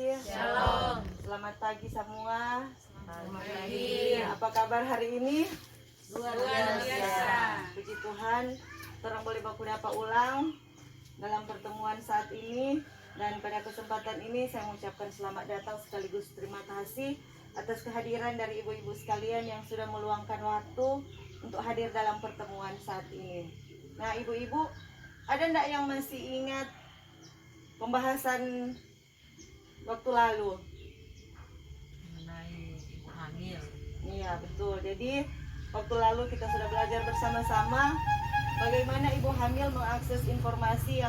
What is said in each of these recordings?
Shalom. Selamat pagi semua. Selamat pagi. Apa kabar hari ini? Luar biasa. Puji Tuhan, orang boleh baku dapat ulang dalam pertemuan saat ini. Dan pada kesempatan ini saya mengucapkan selamat datang sekaligus terima kasih atas kehadiran dari ibu-ibu sekalian yang sudah meluangkan waktu untuk hadir dalam pertemuan saat ini. Nah, ibu-ibu, ada enggak yang masih ingat pembahasan waktu lalu? Mengenai ibu hamil. Iya, betul. Jadi waktu lalu kita sudah belajar bersama-sama bagaimana ibu hamil mengakses informasi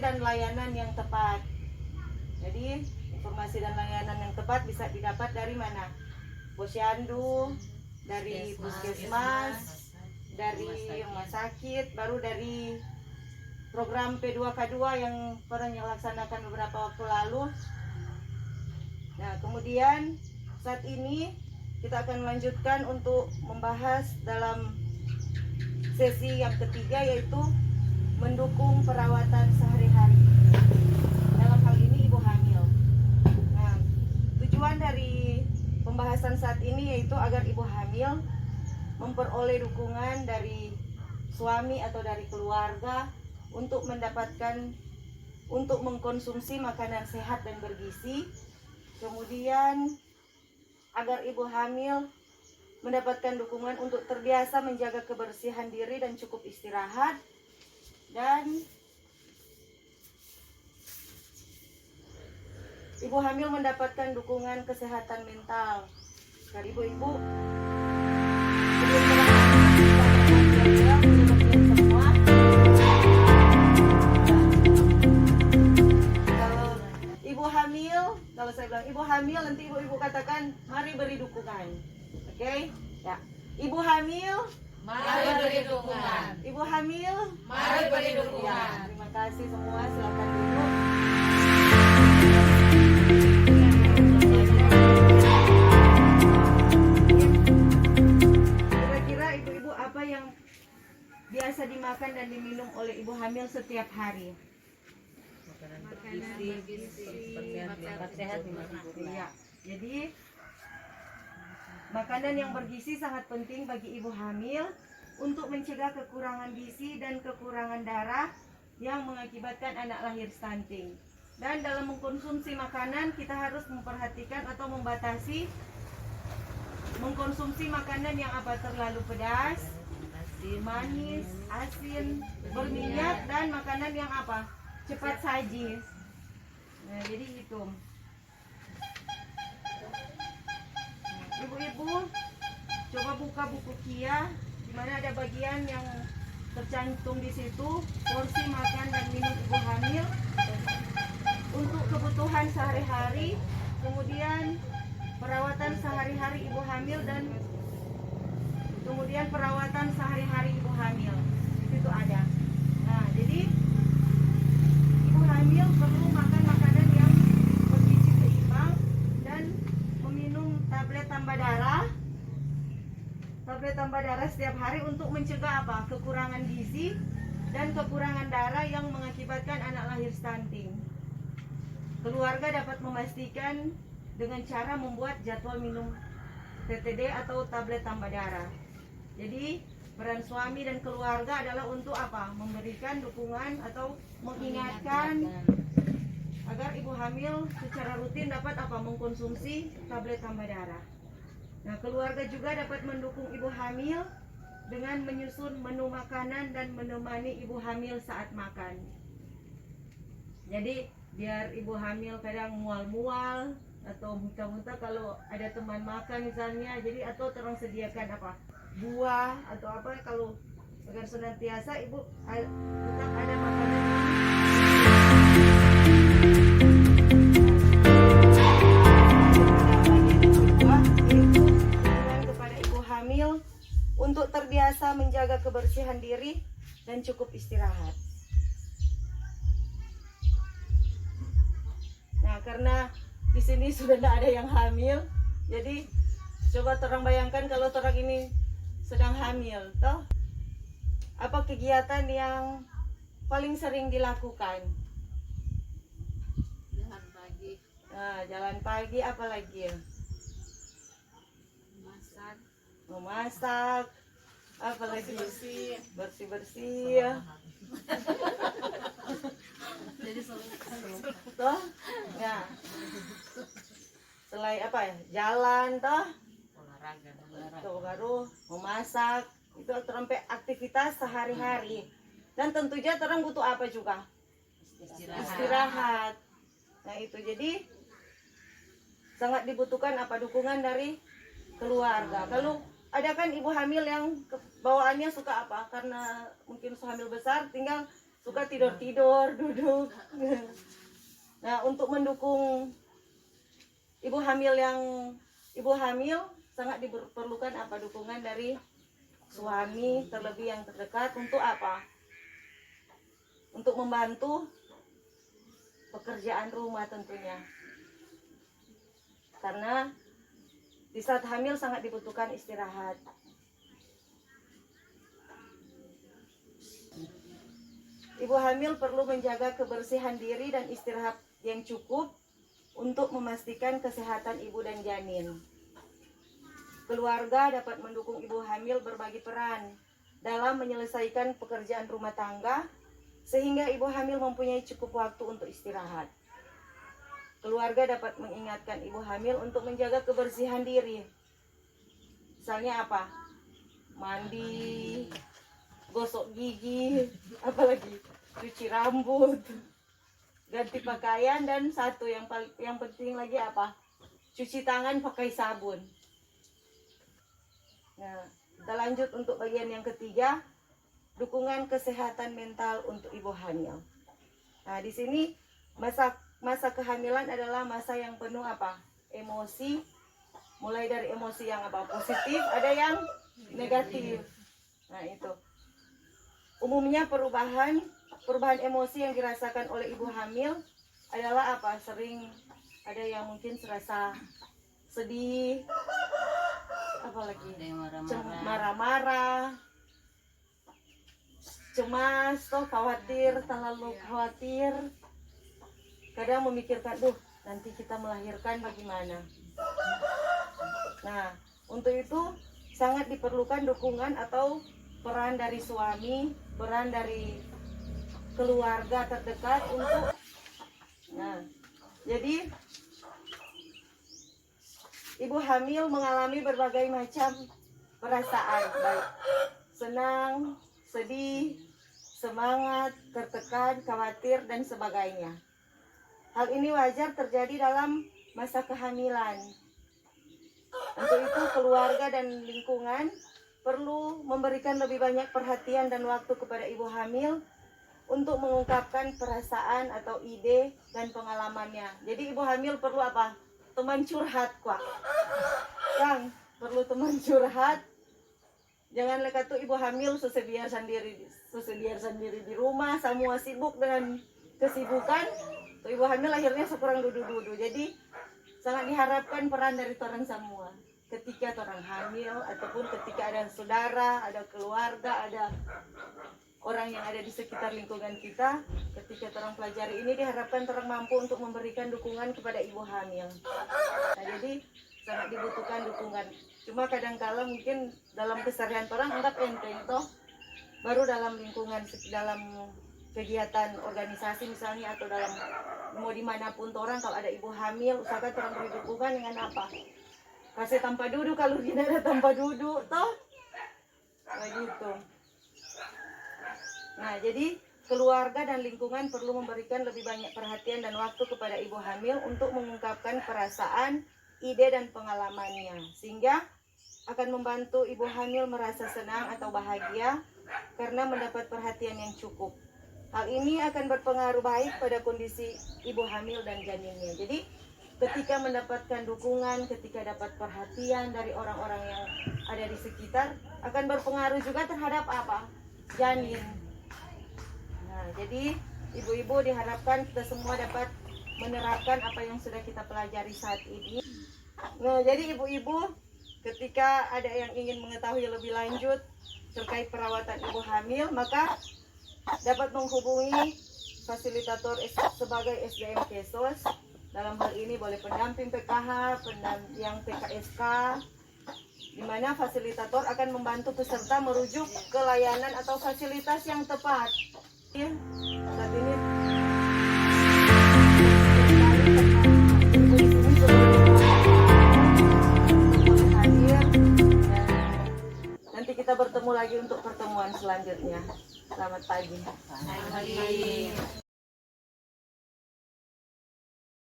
dan layanan yang tepat. Jadi informasi dan layanan yang tepat bisa didapat dari mana? Posyandu, dari puskesmas, dari rumah sakit, baru dari program P2K2 yang pernah dilaksanakan beberapa waktu lalu. Nah, kemudian saat ini kita akan melanjutkan untuk membahas dalam sesi yang ketiga, yaitu mendukung perawatan sehari-hari. Dalam hal ini ibu hamil. Nah, tujuan dari pembahasan saat ini yaitu agar ibu hamil memperoleh dukungan dari suami atau dari keluarga untuk mengkonsumsi makanan sehat dan bergizi. Kemudian agar ibu hamil mendapatkan dukungan untuk terbiasa menjaga kebersihan diri dan cukup istirahat, dan ibu hamil mendapatkan dukungan kesehatan mental. Dari ibu-ibu semua, kalau saya bilang ibu hamil, nanti ibu-ibu katakan mari beri dukungan. Oke? Ya. Ibu hamil, Mari beri dukungan. ibu hamil, Mari beri ya. dukungan. Terima kasih semua, silakan duduk. Kira-kira ibu-ibu apa yang biasa dimakan dan diminum oleh ibu hamil setiap hari? Makanan bergizi, sehat. Ya, jadi makanan yang bergizi sangat penting bagi ibu hamil untuk mencegah kekurangan gizi dan kekurangan darah yang mengakibatkan anak lahir stunting. Dan dalam mengkonsumsi makanan kita harus memperhatikan atau membatasi mengkonsumsi makanan yang apa terlalu pedas, manis, asin, berminyak, dan makanan yang apa cepat saji. Nah, jadi itu. Ibu-ibu coba buka buku KIA, di mana ada bagian yang tercantum di situ porsi makan dan minum ibu hamil untuk kebutuhan sehari-hari, kemudian perawatan sehari-hari ibu hamil, dan kemudian perawatan sehari-hari ibu hamil. Di situ ada. Nah, jadi ibu hamil perlu makan makanan yang bergizi seimbang dan meminum tablet tambah darah setiap hari untuk mencegah apa? Kekurangan gizi dan kekurangan darah yang mengakibatkan anak lahir stunting. Keluarga dapat memastikan dengan cara membuat jadwal minum TTD atau tablet tambah darah. Jadi peran suami dan keluarga adalah untuk apa? Memberikan dukungan atau mengingatkan agar ibu hamil secara rutin dapat apa? Mengkonsumsi tablet tambah darah. Nah, keluarga juga dapat mendukung ibu hamil dengan menyusun menu makanan dan menemani ibu hamil saat makan. Jadi biar ibu hamil kadang mual-mual atau muntah-muntah kalau ada teman makan misalnya, jadi atau terang sediakan apa? Buah atau apa, kalau agar senantiasa ibu tetap ada makanan kepada ibu hamil untuk terbiasa menjaga kebersihan diri dan cukup istirahat. Nah, karena di sini sudah tidak ada yang hamil, jadi coba terang bayangkan kalau terang ini sedang hamil, toh apa kegiatan yang paling sering dilakukan? Jalan pagi. Nah, jalan pagi apa lagi? Memasak. Apa lagi? Bersih-bersih. Toh? Nah. Selain apa ya? Jalan toh? Olahraga. Itu baru memasak. Itu sampai aktivitas sehari-hari. Dan tentunya orang butuh apa juga? Istirahat. Nah, itu jadi sangat dibutuhkan apa dukungan dari keluarga. Kalau ada kan ibu hamil yang bawaannya suka apa? Karena mungkin hamil besar tinggal suka tidur-tidur, duduk. Nah, untuk mendukung ibu hamil sangat diperlukan apa dukungan dari suami terlebih yang terdekat untuk apa? Untuk membantu pekerjaan rumah tentunya. Karena di saat hamil sangat dibutuhkan istirahat. Ibu hamil perlu menjaga kebersihan diri dan istirahat yang cukup untuk memastikan kesehatan ibu dan janin. Keluarga dapat mendukung ibu hamil berbagi peran dalam menyelesaikan pekerjaan rumah tangga sehingga ibu hamil mempunyai cukup waktu untuk istirahat. Keluarga dapat mengingatkan ibu hamil untuk menjaga kebersihan diri. Misalnya apa? Mandi, gosok gigi, apalagi cuci rambut, ganti pakaian, dan satu yang penting lagi apa? Cuci tangan pakai sabun. Nah, kita lanjut untuk bagian yang ketiga, dukungan kesehatan mental untuk ibu hamil. Nah, di sini masa kehamilan adalah masa yang penuh apa? Emosi, mulai dari emosi yang apa? Positif, ada yang negatif. Nah, itu. Umumnya perubahan emosi yang dirasakan oleh ibu hamil adalah apa? Sering ada yang mungkin serasa sedih, apalagi marah-marah, cemas, toh khawatir, terlalu khawatir. Kadang memikirkan, nanti kita melahirkan bagaimana. Nah, untuk itu sangat diperlukan dukungan atau peran dari suami, peran dari keluarga terdekat untuk. Nah, jadi ibu hamil mengalami berbagai macam perasaan, baik senang, sedih, semangat, tertekan, khawatir, dan sebagainya. Hal ini wajar terjadi dalam masa kehamilan. Untuk itu keluarga dan lingkungan perlu memberikan lebih banyak perhatian dan waktu kepada ibu hamil untuk mengungkapkan perasaan atau ide dan pengalamannya. Jadi ibu hamil perlu apa? Teman curhat, kuak. Kang, perlu teman curhat. Jangan leka tuh ibu hamil sesebiar sendiri di rumah, semua sibuk dengan kesibukan. Tuh ibu hamil akhirnya sekurang dudu-dudu. Jadi sangat diharapkan peran dari orang semua. Ketika orang hamil ataupun ketika ada saudara, ada keluarga, ada orang yang ada di sekitar lingkungan kita, ketika orang pelajari ini diharapkan orang mampu untuk memberikan dukungan kepada ibu hamil. Nah, jadi sangat dibutuhkan dukungan. Cuma kadang-kala mungkin dalam keseharian orang anggap enteng toh, baru dalam lingkungan, dalam kegiatan organisasi misalnya atau dalam mau dimanapun orang kalau ada ibu hamil usahakan orang beri dukungan dengan apa? Kasih tanpa duduk kalau tidak ada tanpa duduk toh, begitu. Nah, jadi keluarga dan lingkungan perlu memberikan lebih banyak perhatian dan waktu kepada ibu hamil untuk mengungkapkan perasaan, ide, dan pengalamannya, sehingga akan membantu ibu hamil merasa senang atau bahagia karena mendapat perhatian yang cukup. Hal ini akan berpengaruh baik pada kondisi ibu hamil dan janinnya. Jadi ketika mendapatkan dukungan, ketika dapat perhatian dari orang-orang yang ada di sekitar, akan berpengaruh juga terhadap apa? Janin. Nah, jadi ibu-ibu diharapkan kita semua dapat menerapkan apa yang sudah kita pelajari saat ini. Nah, jadi ibu-ibu ketika ada yang ingin mengetahui lebih lanjut terkait perawatan ibu hamil, maka dapat menghubungi fasilitator sebagai SDM Kesos. Dalam hal ini boleh pendamping PKH, yang PKSK, di mana fasilitator akan membantu peserta merujuk ke layanan atau fasilitas yang tepat. Ya, saat ini hadir, dan nanti kita bertemu lagi untuk pertemuan selanjutnya. Selamat pagi. Selamat pagi.